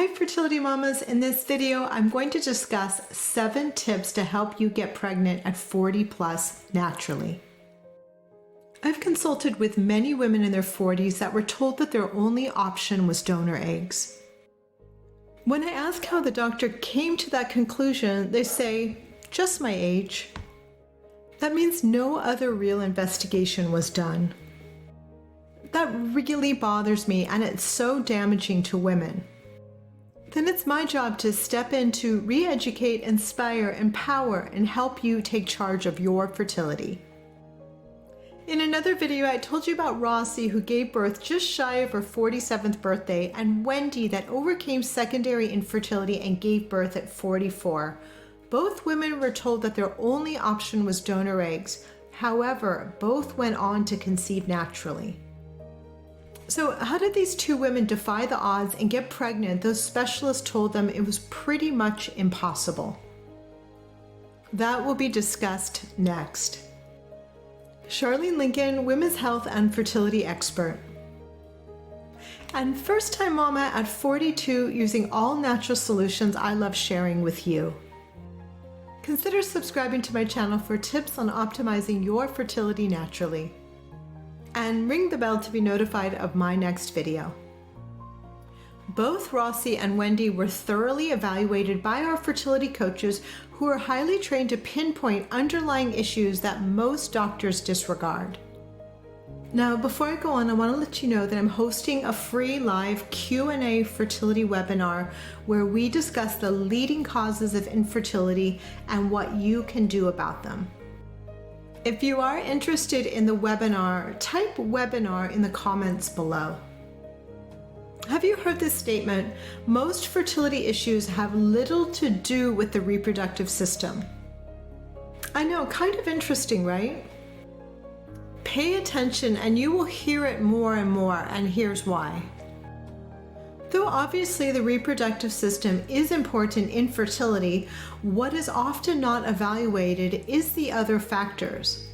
Hi fertility mamas, in this video I'm going to discuss 7 tips to help you get pregnant at 40 plus naturally. I've consulted with many women in their 40s that were told that their only option was donor eggs. When I ask how the doctor came to that conclusion, they say, just my age. That means no other real investigation was done. That really bothers me, and it's so damaging to women. Then it's my job to step in to re-educate, inspire, empower, and help you take charge of your fertility. In another video, I told you about Rossi, who gave birth just shy of her 47th birthday, and Wendy, that overcame secondary infertility and gave birth at 44. Both women were told that their only option was donor eggs. However, both went on to conceive naturally. So how did these 2 women defy the odds and get pregnant? Those specialists told them it was pretty much impossible. That will be discussed next. Charlene Lincoln, women's health and fertility expert. And first-time mama at 42 using all natural solutions I love sharing with you. Consider subscribing to my channel for tips on optimizing your fertility naturally. And ring the bell to be notified of my next video. Both Rossi and Wendy were thoroughly evaluated by our fertility coaches, who are highly trained to pinpoint underlying issues that most doctors disregard. Now, before I go on, I want to let you know that I'm hosting a free live Q&A fertility webinar where we discuss the leading causes of infertility and what you can do about them. If you are interested in the webinar, type webinar in the comments below. Have you heard this statement? Most fertility issues have little to do with the reproductive system. I know, kind of interesting, right? Pay attention and you will hear it more and more, and here's why. Though obviously the reproductive system is important in fertility, what is often not evaluated is the other factors.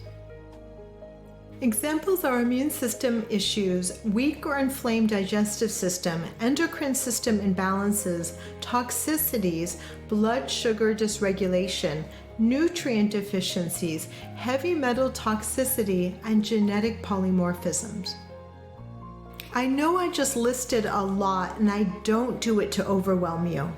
Examples are immune system issues, weak or inflamed digestive system, endocrine system imbalances, toxicities, blood sugar dysregulation, nutrient deficiencies, heavy metal toxicity, and genetic polymorphisms. I know I just listed a lot, and I don't do it to overwhelm you.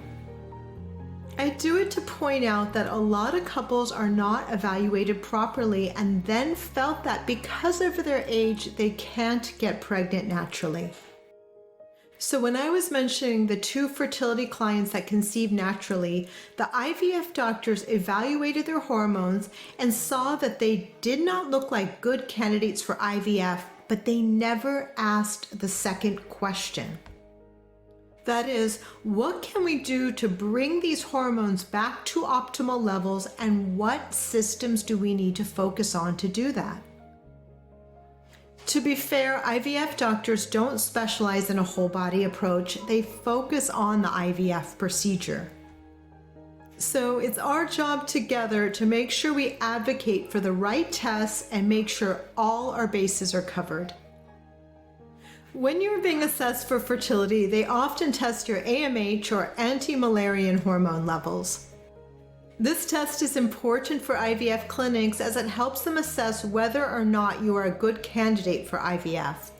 I do it to point out that a lot of couples are not evaluated properly and then felt that because of their age, they can't get pregnant naturally. So when I was mentioning the 2 fertility clients that conceived naturally, the IVF doctors evaluated their hormones and saw that they did not look like good candidates for IVF, but they never asked the second question. That is, what can we do to bring these hormones back to optimal levels, and what systems do we need to focus on to do that? To be fair, IVF doctors don't specialize in a whole body approach. They focus on the IVF procedure. So it's our job together to make sure we advocate for the right tests and make sure all our bases are covered. When you're being assessed for fertility, they often test your AMH or anti-Müllerian hormone levels. This test is important for IVF clinics as it helps them assess whether or not you are a good candidate for IVF.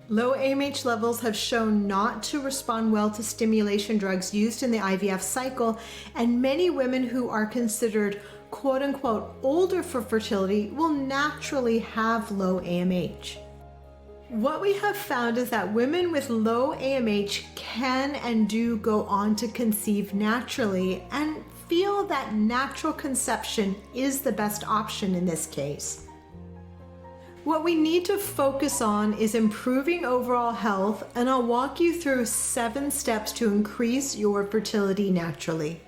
Low AMH levels have shown not to respond well to stimulation drugs used in the IVF cycle, and many women who are considered quote-unquote older for fertility will naturally have low AMH. What we have found is that women with low AMH can and do go on to conceive naturally and feel that natural conception is the best option in this case. What we need to focus on is improving overall health, and I'll walk you through 7 steps to increase your fertility naturally.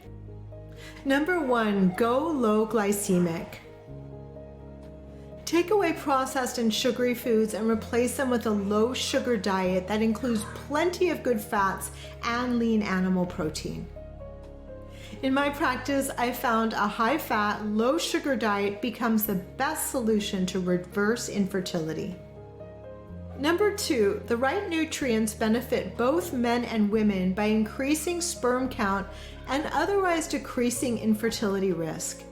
Number 1, go low glycemic. Take away processed and sugary foods and replace them with a low sugar diet that includes plenty of good fats and lean animal protein. In my practice, I found a high-fat, low-sugar diet becomes the best solution to reverse infertility. Number 2, the right nutrients benefit both men and women by increasing sperm count and otherwise decreasing infertility risk.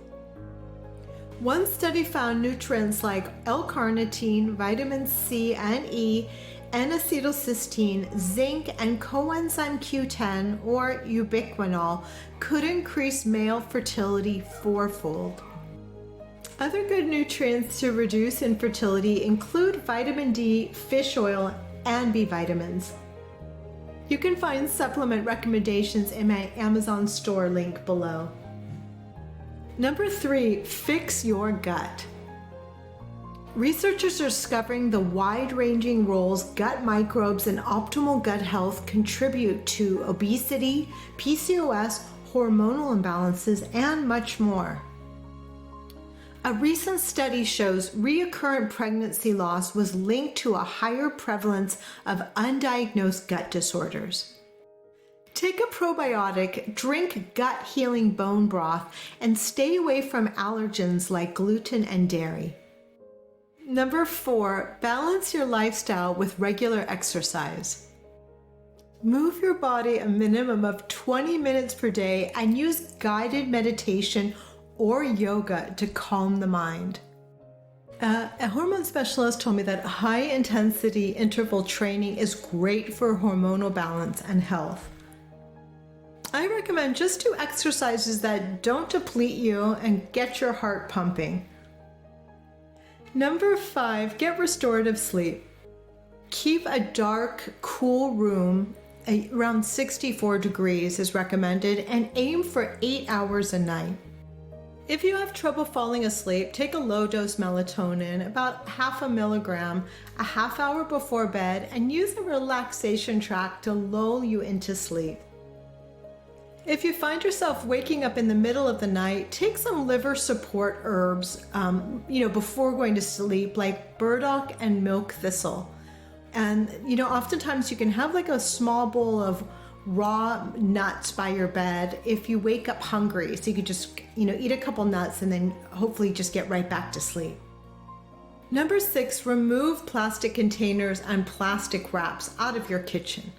One study found nutrients like L-carnitine, vitamin C and E, N-acetylcysteine, zinc, and coenzyme Q10 or ubiquinol could increase male fertility fourfold. Other good nutrients to reduce infertility include vitamin D, fish oil, and B vitamins. You can find supplement recommendations in my Amazon store link below. Number 3, fix your gut. Researchers are discovering the wide-ranging roles gut microbes and optimal gut health contribute to obesity, PCOS, hormonal imbalances, and much more. A recent study shows recurrent pregnancy loss was linked to a higher prevalence of undiagnosed gut disorders. Take a probiotic, drink gut-healing bone broth, and stay away from allergens like gluten and dairy. Number 4, balance your lifestyle with regular exercise. Move your body a minimum of 20 minutes per day and use guided meditation or yoga to calm the mind. A hormone specialist told me that high-intensity interval training is great for hormonal balance and health. I recommend just do exercises that don't deplete you and get your heart pumping. Number 5, get restorative sleep. Keep a dark, cool room. Around 64 degrees is recommended, and aim for 8 hours a night. If you have trouble falling asleep, take a low-dose melatonin, about 0.5 milligram, a half hour before bed, and use a relaxation track to lull you into sleep. If you find yourself waking up in the middle of the night, take some liver support herbs, before going to sleep, like burdock and milk thistle. And, oftentimes you can have like a small bowl of raw nuts by your bed if you wake up hungry. So you could just, eat a couple nuts and then hopefully just get right back to sleep. Number 6, remove plastic containers and plastic wraps out of your kitchen.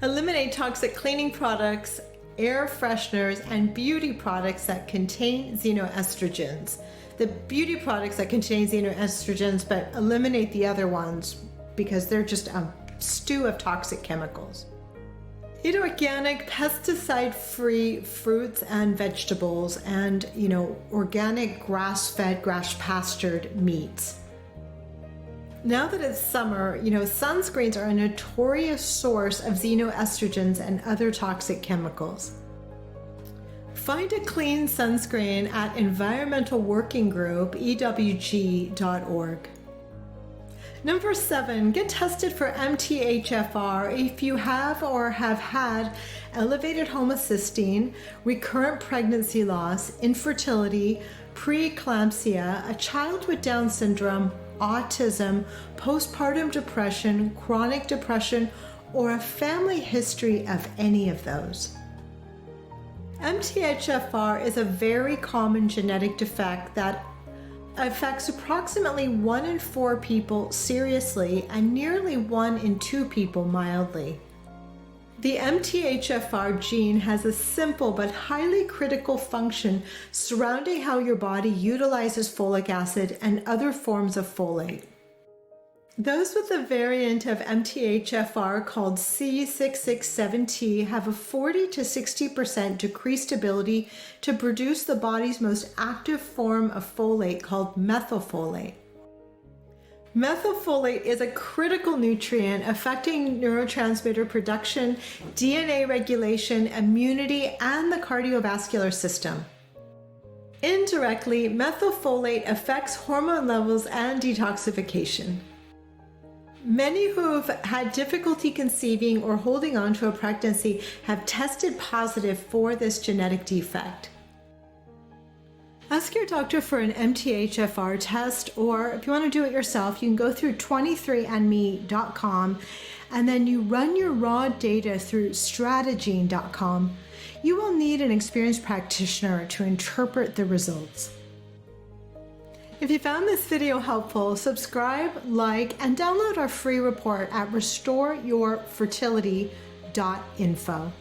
Eliminate toxic cleaning products, air fresheners, and beauty products that contain xenoestrogens. The beauty products that contain xenoestrogens, but eliminate the other ones because they're just a stew of toxic chemicals. Eat organic, pesticide-free fruits and vegetables and, organic grass-fed, grass-pastured meats. Now that it's summer, sunscreens are a notorious source of xenoestrogens and other toxic chemicals. Find a clean sunscreen at Environmental Working Group, EWG.org. Number 7, get tested for MTHFR if you have or have had elevated homocysteine, recurrent pregnancy loss, infertility, preeclampsia, a child with Down syndrome, autism, postpartum depression, chronic depression, or a family history of any of those. MTHFR is a very common genetic defect that affects approximately 1 in 4 people seriously and nearly 1 in 2 people mildly. The MTHFR gene has a simple but highly critical function surrounding how your body utilizes folic acid and other forms of folate. Those with a variant of MTHFR called C667T have a 40 to 60% decreased ability to produce the body's most active form of folate called methylfolate. Methylfolate is a critical nutrient affecting neurotransmitter production, DNA regulation, immunity, and the cardiovascular system. Indirectly, methylfolate affects hormone levels and detoxification. Many who've had difficulty conceiving or holding on to a pregnancy have tested positive for this genetic defect. Ask your doctor for an MTHFR test, or if you want to do it yourself, you can go through 23andme.com and then you run your raw data through strategene.com. You will need an experienced practitioner to interpret the results. If you found this video helpful, subscribe, like, and download our free report at restoreyourfertility.info.